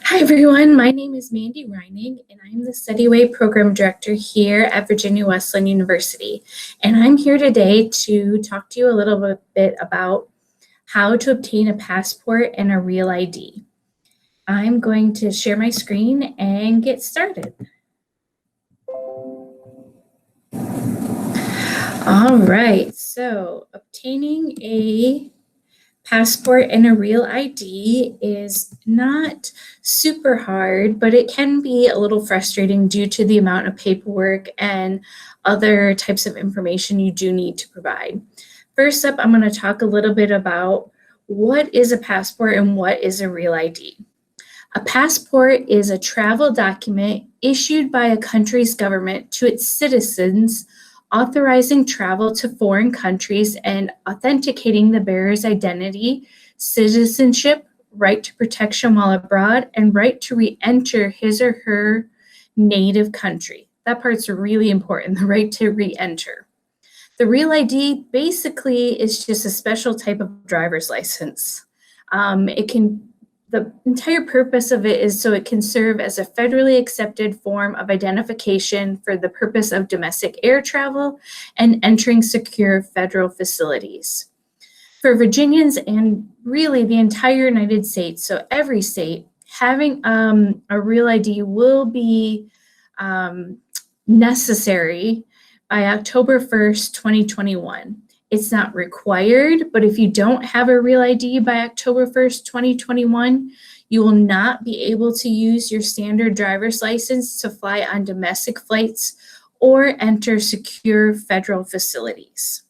Hi, everyone. My name is Mandy Reining, and I'm the StudyWay Program Director here at Virginia Wesleyan University. And I'm here today to talk to you a little bit about how to obtain a passport and a real ID. I'm going to share my screen and get started. All right, so obtaining a passport and a real ID is not super hard, but it can be a little frustrating due to the amount of paperwork and other types of information you do need to provide. First up, I'm going to talk a little bit about what is a passport and what is a real ID. A passport is a travel document issued by a country's government to its citizens, authorizing travel to foreign countries and authenticating the bearer's identity, citizenship, right to protection while abroad, and right to re-enter his or her native country. That part's really important, the right to re-enter. The real ID basically is just a special type of driver's license. The entire purpose of it is so it can serve as a federally accepted form of identification for the purpose of domestic air travel and entering secure federal facilities. For Virginians and really the entire United States, so every state, having a real ID will be necessary by October 1st, 2021. It's not required, but if you don't have a real ID by October 1st, 2021, you will not be able to use your standard driver's license to fly on domestic flights or enter secure federal facilities.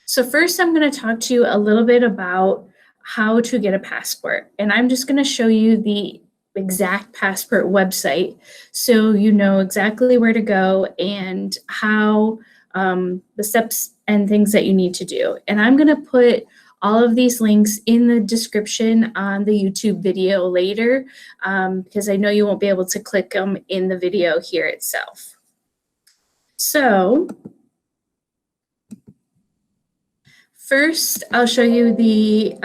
So first, I'm going to talk to you a little bit about how to get a passport. And I'm just going to show you the exact passport website so you know exactly where to go and how the steps and things that you need to do. And I'm going to put all of these links in the description on the YouTube video later because I know you won't be able to click them in the video here itself. So first, I'll show you the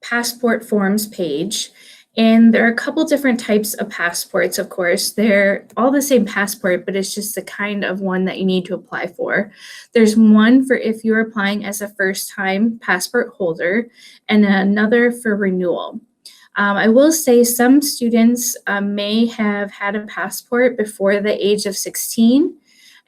passport forms page. And there are a couple different types of passports, of course. They're all the same passport, but it's just the kind of one that you need to apply for. There's one for if you're applying as a first-time passport holder, and another for renewal. I will say some students may have had a passport before the age of 16,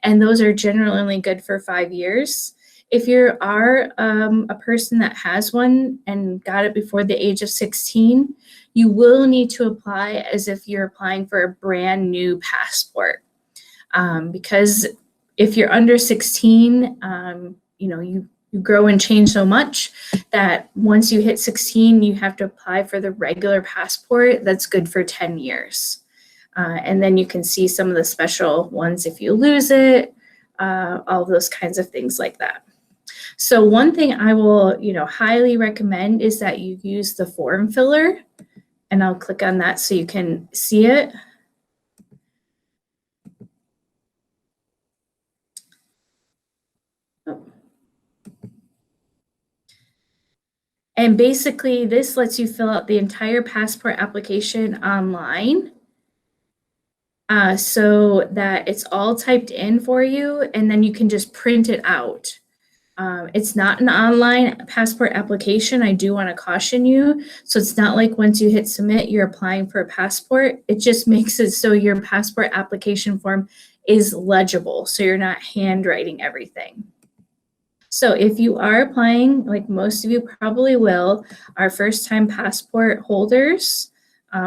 and those are generally only good for 5 years. If you are a person that has one and got it before the age of 16, you will need to apply as if you're applying for a brand new passport. Because if you're under 16, you grow and change so much that once you hit 16, you have to apply for the regular passport that's good for 10 years. And then you can see some of the special ones if you lose it, all of those kinds of things like that. So one thing I will, highly recommend is that you use the form filler, and I'll click on that so you can see it. And basically this lets you fill out the entire passport application online so that it's all typed in for you, and then you can just print it out. It's not an online passport application. I do want to caution you. So it's not like once you hit submit, you're applying for a passport. It just makes it so your passport application form is legible, so you're not handwriting everything. So if you are applying, like most of you probably will, are first-time passport holders,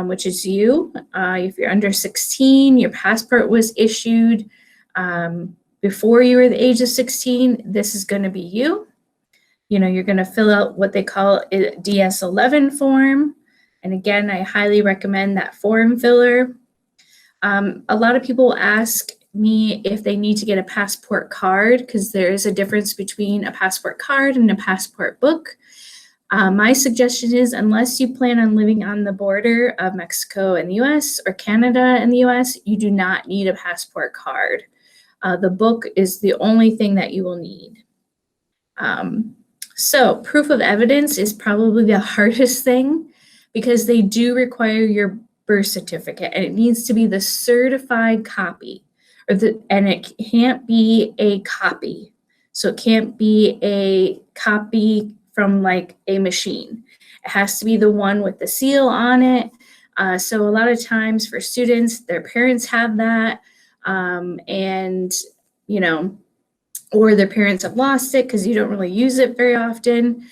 which is you. If you're under 16, your passport was issued before you were the age of 16, this is going to be you. You're going to fill out what they call a DS-11 form. And again, I highly recommend that form filler. A lot of people ask me if they need to get a passport card because there is a difference between a passport card and a passport book. My suggestion is, unless you plan on living on the border of Mexico and the US or Canada and the US, you do not need a passport card. The book is the only thing that you will need. So proof of evidence is probably the hardest thing because they do require your birth certificate, and it needs to be the certified copy, and it can't be a copy. So it can't be a copy from like a machine. It has to be the one with the seal on it. So a lot of times for students, their parents have that, and or their parents have lost it because you don't really use it very often.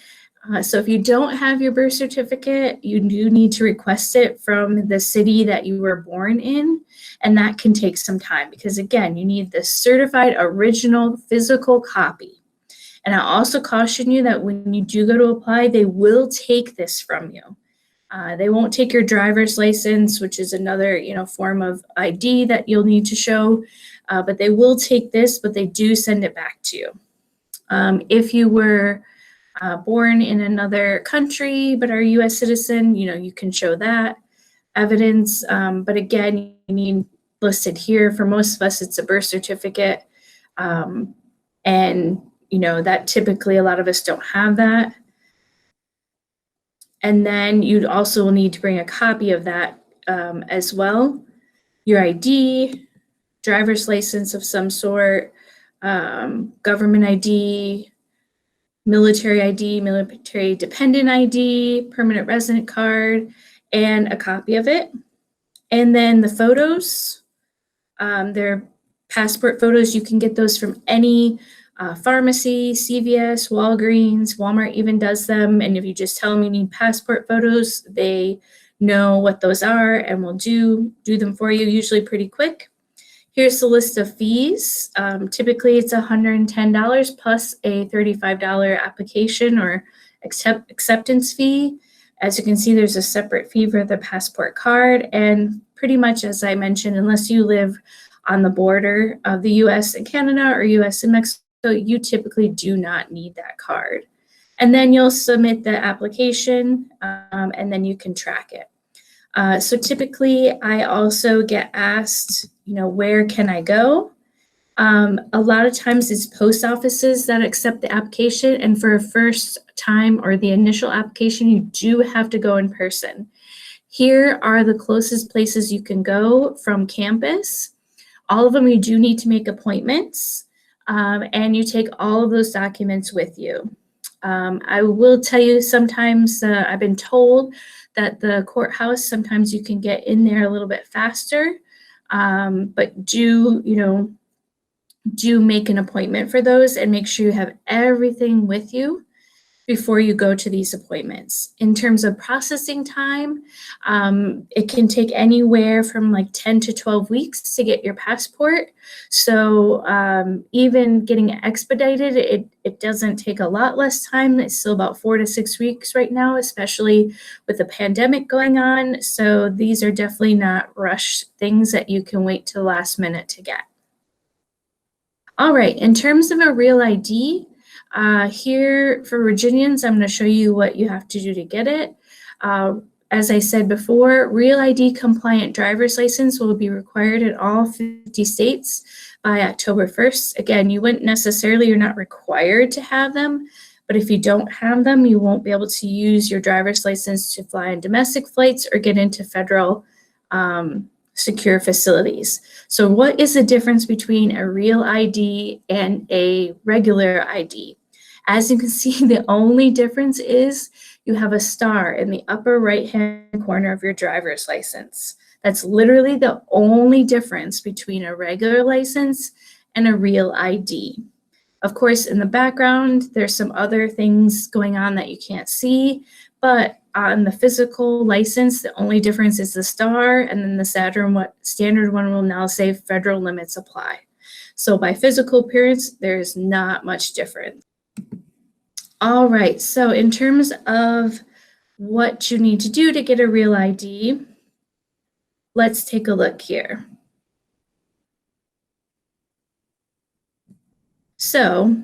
So if you don't have your birth certificate, you do need to request it from the city that you were born in, and that can take some time because, again, you need the certified original physical copy. And I'll also caution you that when you do go to apply, they will take this from you. They won't take your driver's license, which is another form of ID that you'll need to show, but they will take this, but they do send it back to you. If you were born in another country but are a U.S. citizen, you can show that evidence. But again, you need listed here. For most of us, it's a birth certificate. And, that typically a lot of us don't have that. And then you'd also need to bring a copy of that as well. Your ID, driver's license of some sort, government ID, military dependent ID, permanent resident card, and a copy of it. And then the photos, they're passport photos. You can get those from any pharmacy, CVS, Walgreens, Walmart even does them. And if you just tell them you need passport photos, they know what those are and will do them for you, usually pretty quick. Here's the list of fees. Typically, it's $110 plus a $35 application or acceptance fee. As you can see, there's a separate fee for the passport card. And pretty much, as I mentioned, unless you live on the border of the U.S. and Canada or U.S. and Mexico, you typically do not need that card. And then you'll submit the application, and then you can track it. So typically, I also get asked, where can I go? A lot of times it's post offices that accept the application. And for a first time or the initial application, you do have to go in person. Here are the closest places you can go from campus. All of them, you do need to make appointments, and you take all of those documents with you. I will tell you sometimes I've been told that the courthouse, sometimes you can get in there a little bit faster, but do make an appointment for those and make sure you have everything with you before you go to these appointments. In terms of processing time, it can take anywhere from like 10 to 12 weeks to get your passport. So even getting it expedited, it doesn't take a lot less time. It's still about 4 to 6 weeks right now, especially with the pandemic going on. So these are definitely not rush things that you can wait till the last minute to get. All right, in terms of a real ID, here for Virginians, I'm going to show you what you have to do to get it. As I said before, real ID compliant driver's license will be required in all 50 states by October 1st. Again, you're not required to have them, but if you don't have them, you won't be able to use your driver's license to fly on domestic flights or get into federal secure facilities. So what is the difference between a real ID and a regular ID? As you can see, the only difference is you have a star in the upper right-hand corner of your driver's license. That's literally the only difference between a regular license and a real ID. Of course, in the background, there's some other things going on that you can't see, but on the physical license, the only difference is the star, and then the standard one will now say federal limits apply. So by physical appearance, there's not much difference. All right, so in terms of what you need to do to get a real ID, let's take a look here. So,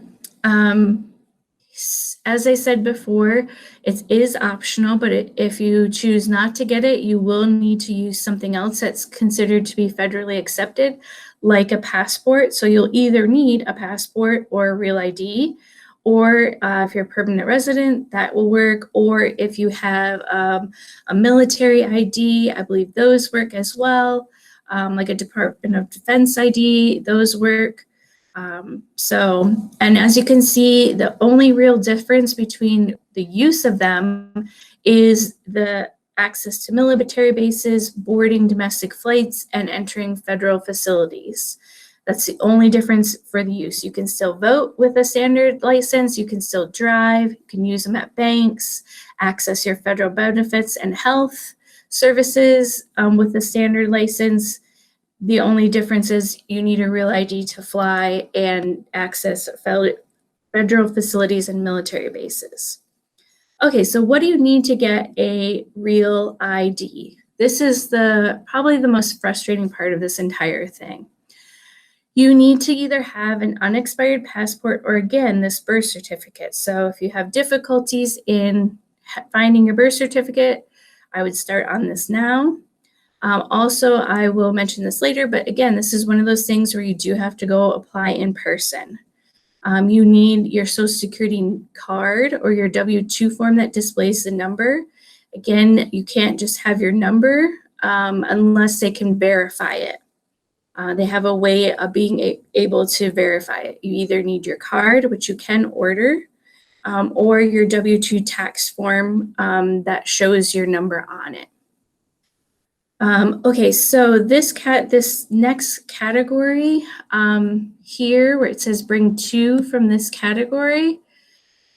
as I said before, it is optional, but if you choose not to get it, you will need to use something else that's considered to be federally accepted, like a passport. So you'll either need a passport or a real ID, or if you're a permanent resident, that will work. Or if you have a military ID, I believe those work as well. Like a Department of Defense ID, those work. And as you can see, the only real difference between the use of them is the access to military bases, boarding domestic flights, and entering federal facilities. That's the only difference for the use. You can still vote with a standard license, you can still drive, you can use them at banks, access your federal benefits and health services with a standard license. The only difference is you need a real ID to fly and access federal facilities and military bases. Okay, so what do you need to get a real ID? This is probably the most frustrating part of this entire thing. You need to either have an unexpired passport or, again, this birth certificate. So if you have difficulties in finding your birth certificate, I would start on this now. Also, I will mention this later, but again, this is one of those things where you do have to go apply in person. You need your Social Security card or your W-2 form that displays the number. Again, you can't just have your number unless they can verify it. They have a way of being able to verify it. You either need your card, which you can order, or your W-2 tax form that shows your number on it. Okay, so this next category here, where it says bring two from this category,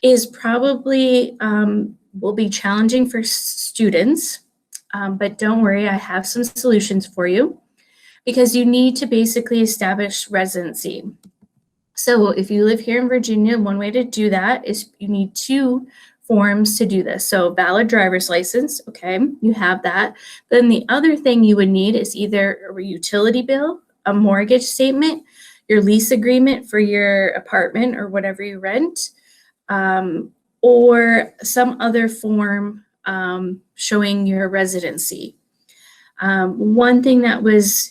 is probably will be challenging for students, but don't worry, I have some solutions for you, because you need to basically establish residency. So if you live here in Virginia, one way to do that is you need two forms to do this. So valid driver's license, okay, you have that. Then the other thing you would need is either a utility bill, a mortgage statement, your lease agreement for your apartment or whatever you rent, or some other form showing your residency. One thing that was,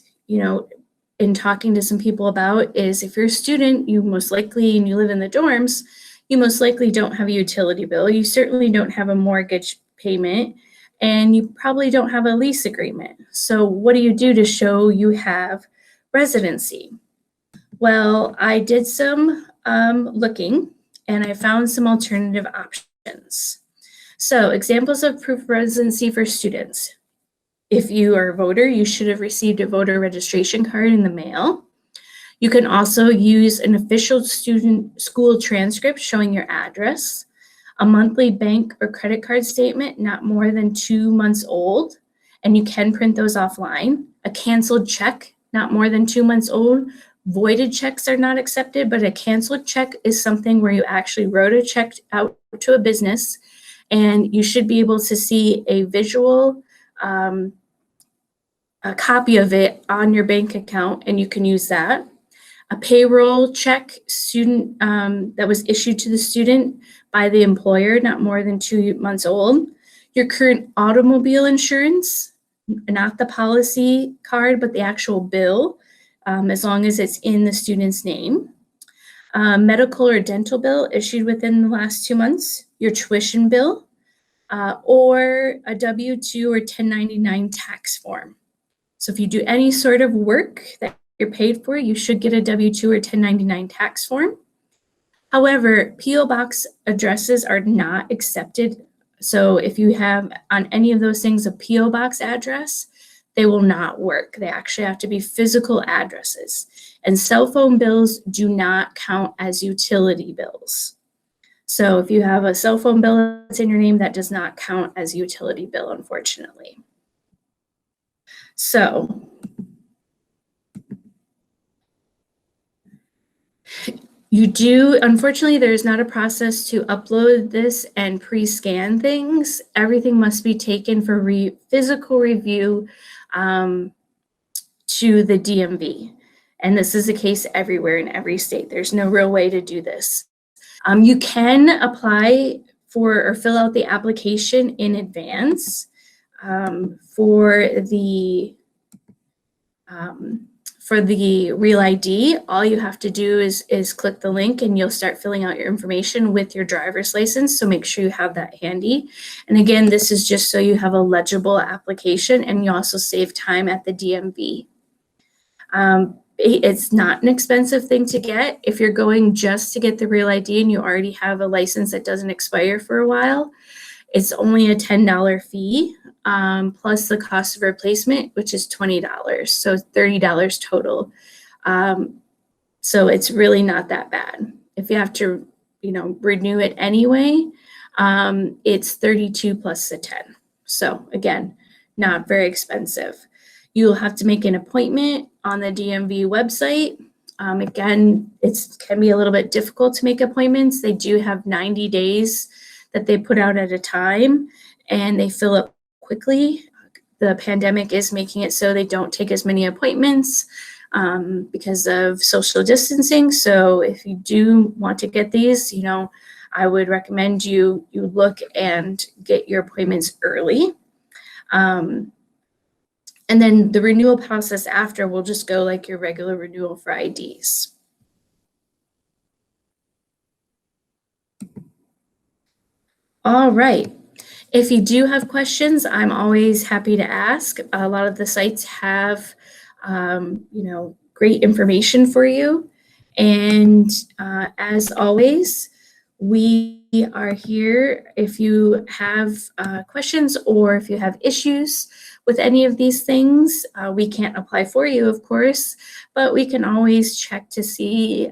in talking to some people about is if you're a student, you most likely, and you live in the dorms, you most likely don't have a utility bill. You certainly don't have a mortgage payment, and you probably don't have a lease agreement. So what do you do to show you have residency? Well, I did some looking, and I found some alternative options. So examples of proof of residency for students. If you are a voter, you should have received a voter registration card in the mail. You can also use an official student school transcript showing your address, a monthly bank or credit card statement not more than 2 months old, and you can print those offline, a canceled check not more than 2 months old. Voided checks are not accepted, but a canceled check is something where you actually wrote a check out to a business, and you should be able to see a visual a copy of it on your bank account, and you can use that. A payroll check student that was issued to the student by the employer, not more than 2 months old. Your current automobile insurance, not the policy card, but the actual bill, as long as it's in the student's name. Medical or dental bill issued within the last 2 months. Your tuition bill, or a W-2 or 1099 tax form. So if you do any sort of work that you're paid for, you should get a W-2 or 1099 tax form. However, P.O. Box addresses are not accepted. So if you have on any of those things a P.O. Box address, they will not work. They actually have to be physical addresses. And cell phone bills do not count as utility bills. So if you have a cell phone bill that's in your name, that does not count as a utility bill, unfortunately. So you do, unfortunately, there's not a process to upload this and pre-scan things. Everything must be taken for physical review to the DMV. And this is the case everywhere in every state. There's no real way to do this. You can apply for or fill out the application in advance for For the Real ID, all you have to do is click the link and you'll start filling out your information with your driver's license. So make sure you have that handy. And again, this is just so you have a legible application and you also save time at the DMV. It's not an expensive thing to get. If you're going just to get the Real ID and you already have a license that doesn't expire for a while, it's only a $10 fee, plus the cost of replacement, which is $20. So $30 total. So it's really not that bad. If you have to, renew it anyway, it's 32 plus the 10. So again, not very expensive. You'll have to make an appointment on the DMV website. Again, it can be a little bit difficult to make appointments. They do have 90 days that they put out at a time, and they fill up quickly. The pandemic is making it so they don't take as many appointments because of social distancing. So if you do want to get these, I would recommend you look and get your appointments early. And then the renewal process after will just go like your regular renewal for IDs. All right. If you do have questions, I'm always happy to ask. A lot of the sites have, great information for you. And as always, we are here if you have questions or if you have issues with any of these things. We can't apply for you, of course, but we can always check to see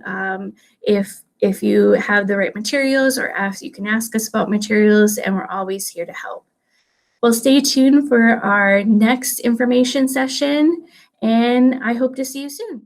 if you have the right materials, or you can ask us about materials, and we're always here to help. Well, stay tuned for our next information session, and I hope to see you soon.